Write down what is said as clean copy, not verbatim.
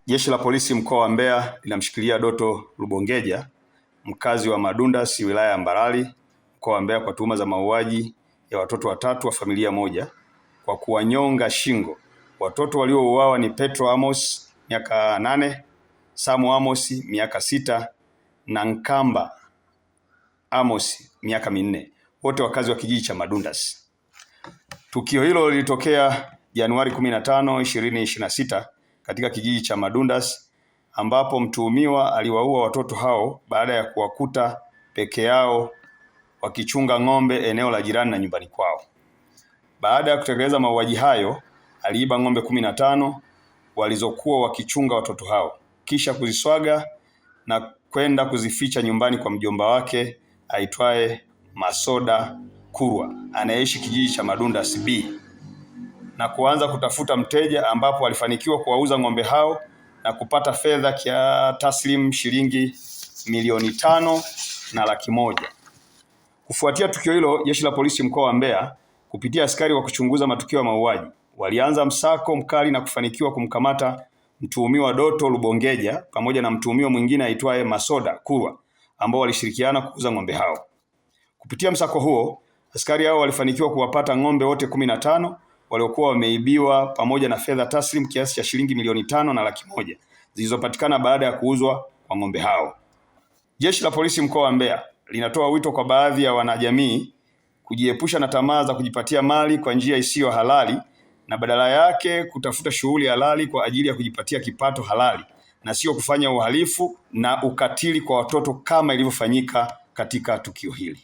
Jeshi la Polisi mkoa wa Mbeya linamshikilia Doto Lubongeja, mkazi wa Madundasi, wilaya ya Mbarali, mkoa wa Mbeya, kwa tuhuma za mauaji ya watoto watatu wa familia moja kwa kuwanyonga shingo. Watoto waliouawa ni Petro Amos miaka 8, Samu Amos miaka 6 na Nkamba Amos miaka 4, wote wakazi wa kijiji cha Madundasi. Tukio hilo lilitokea Januari 15, 2026 katika kijiji cha Madundasi, ambapo mtuhumiwa aliwaua watoto hao baada ya kuwakuta peke yao wakichunga ng'ombe eneo la jirani na nyumbani kwao. Baada ya kutekeleza mauaji hayo, aliiba ng'ombe 15 walizokuwa wakichunga watoto hao, kisha kuziswaga na kwenda kuzificha nyumbani kwa mjomba wake aitwaye Masoda Kurwa, anayeishi kijiji cha Madundasi B, na kuanza kutafuta mteja, ambapo alifanikiwa kuwauza ng'ombe hao na kupata fedha kia taslim shilingi milioni 5,100,000. Kufuatia tukio hilo, Jeshi la Polisi mkoa wa Mbeya kupitia askari wa kuchunguza matukio ya mauaji walianza msako mkali na kufanikiwa kumkamata mtuhumiwa Doto Lubongeja pamoja na mtuhumiwa mwingine aitwaye Masoda Kurwa, ambao walishirikiana kuuza ng'ombe hao. Kupitia msako huo, askari hao walifanikiwa kuwapata ng'ombe wote 15 waliokuwa wameibiwa pamoja na fedha taslim kiasi cha shilingi milioni 5,100,000 zilizopatikana baada ya kuuzwa kwa ng'ombe hao. Jeshi la Polisi mkoa wa Mbeya linatoa wito kwa baadhi ya wanajamii kujiepusha na tamaa za kujipatia mali kwa njia isiyo halali na badala yake kutafuta shughuli halali kwa ajili ya kujipatia kipato halali na sio kufanya uhalifu na ukatili kwa watoto kama ilivyofanyika katika tukio hili.